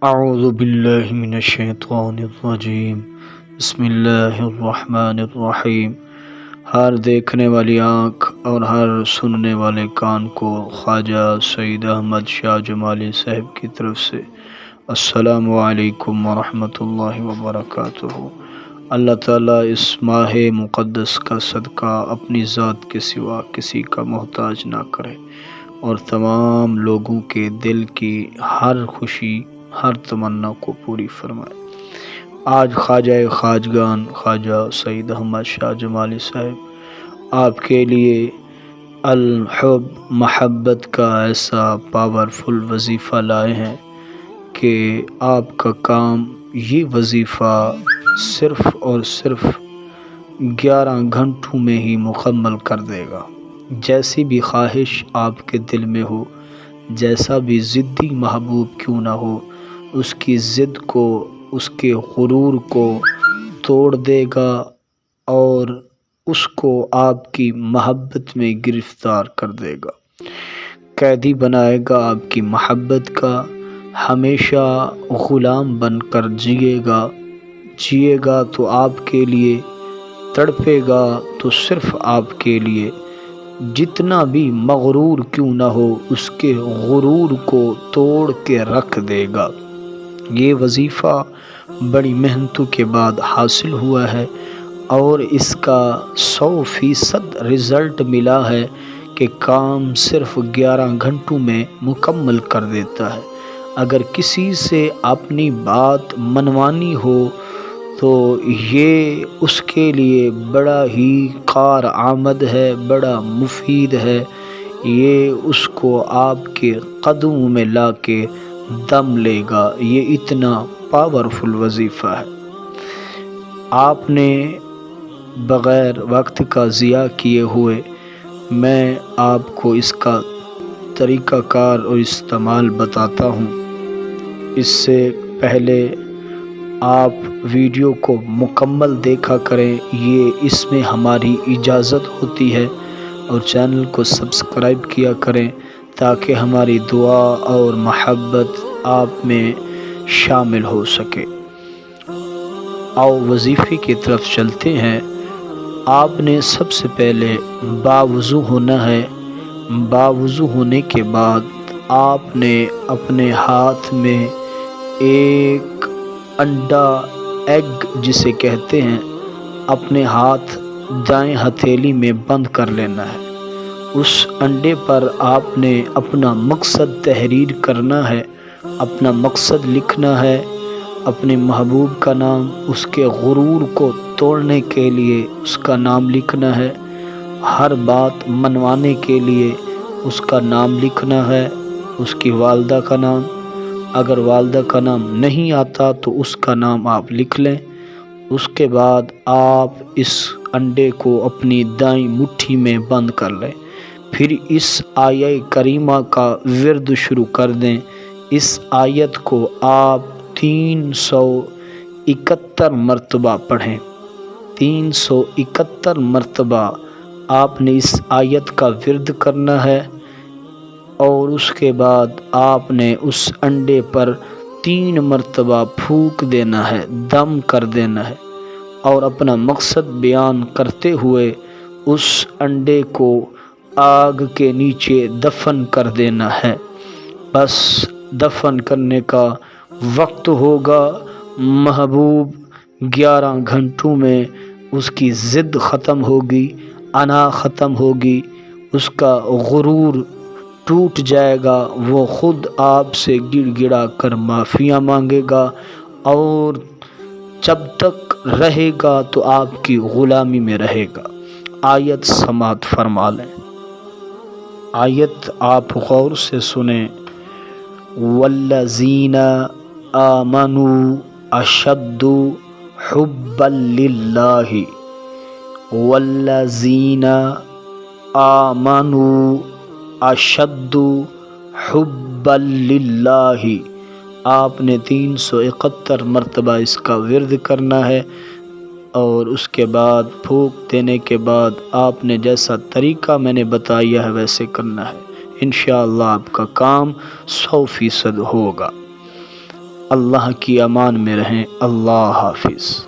اعوذ باللہ من الشیطان الرجیم بسم اللہ الرحمن الرحیم۔ ہر دیکھنے والی آنکھ اور ہر سننے والے کان کو خواجہ سید احمد شاہ جمالی صاحب کی طرف سے السلام علیکم ورحمۃ اللہ وبرکاتہ۔ اللہ تعالیٰ اس ماہ مقدس کا صدقہ اپنی ذات کے سوا کسی کا محتاج نہ کرے اور تمام لوگوں کے دل کی ہر خوشی ہر تمنا کو پوری فرمائے۔ آج خواجہ خواجگان خواجہ سید احمد شاہ جمالی صاحب آپ کے لیے الحب محبت کا ایسا پاورفل وظیفہ لائے ہیں کہ آپ کا کام یہ وظیفہ صرف اور صرف 11 گھنٹوں میں ہی مکمل کر دے گا۔ جیسی بھی خواہش آپ کے دل میں ہو، جیسا بھی ضدی محبوب کیوں نہ ہو، اس کی ضد کو، اس کے غرور کو توڑ دے گا اور اس کو آپ کی محبت میں گرفتار کر دے گا، قیدی بنائے گا آپ کی محبت کا، ہمیشہ غلام بن کر جیے گا تو آپ کے لیے، تڑپے گا تو صرف آپ کے لیے، جتنا بھی مغرور کیوں نہ ہو اس کے غرور کو توڑ کے رکھ دے گا۔ یہ وظیفہ بڑی محنتوں کے بعد حاصل ہوا ہے اور اس کا 100% رزلٹ ملا ہے کہ کام صرف 11 گھنٹوں میں مکمل کر دیتا ہے۔ اگر کسی سے اپنی بات منوانی ہو تو یہ اس کے لیے بڑا ہی کارآمد ہے، بڑا مفید ہے۔ یہ اس کو آپ کے قدموں میں لا کے دم لے گا۔ یہ اتنا پاورفل وظیفہ ہے۔ آپ نے بغیر وقت کا ضیاع کیے ہوئے میں آپ کو اس کا طریقہ کار اور استعمال بتاتا ہوں۔ اس سے پہلے آپ ویڈیو کو مکمل دیکھا کریں، یہ اس میں ہماری اجازت ہوتی ہے، اور چینل کو سبسکرائب کیا کریں تاکہ ہماری دعا اور محبت آپ میں شامل ہو سکے۔ آؤ وظیفے کی طرف چلتے ہیں۔ آپ نے سب سے پہلے باوضو ہونا ہے۔ باوضو ہونے کے بعد آپ نے اپنے ہاتھ میں ایک انڈا، ایگ جسے کہتے ہیں، اپنے ہاتھ دائیں ہتھیلی میں بند کر لینا ہے۔ اس انڈے پر آپ نے اپنا مقصد تحریر کرنا ہے، اپنا مقصد لکھنا ہے، اپنے محبوب کا نام، اس کے غرور کو توڑنے کے لیے اس کا نام لکھنا ہے، ہر بات منوانے کے لیے اس کا نام لکھنا ہے، اس کی والدہ کا نام، اگر والدہ کا نام نہیں آتا تو اس کا نام آپ لکھ لیں۔ اس کے بعد آپ اس انڈے کو اپنی دائیں مٹھی میں بند کر لیں، پھر اس آیہ کریمہ کا ورد شروع کر دیں۔ اس آیت کو آپ 371 مرتبہ پڑھیں۔ 371 مرتبہ آپ نے اس آیت کا ورد کرنا ہے، اور اس کے بعد آپ نے اس انڈے پر 3 مرتبہ پھونک دینا ہے، دم کر دینا ہے، اور اپنا مقصد بیان کرتے ہوئے اس انڈے کو آگ کے نیچے دفن کر دینا ہے۔ بس دفن کرنے کا وقت ہوگا۔ محبوب 11 گھنٹوں میں اس کی ضد ختم ہوگی، انا ختم ہوگی، اس کا غرور ٹوٹ جائے گا، وہ خود آپ سے گڑ گڑا کر معافیاں مانگے گا، اور جب تک رہے گا تو آپ کی غلامی میں رہے گا۔ آیت سماعت فرما لیں۔ آیت آپ غور سے سنیں۔ والذین آمنوا اشد حبا للہ، والذین آمنوا اشد حبا للہ۔ آپ نے 371 مرتبہ اس کا ورد کرنا ہے، اور اس کے بعد پھونک دینے کے بعد آپ نے جیسا طریقہ میں نے بتایا ہے ویسے کرنا ہے۔ انشاءاللہ آپ کا کام 100% ہوگا۔ اللہ کی امان میں رہیں۔ اللہ حافظ۔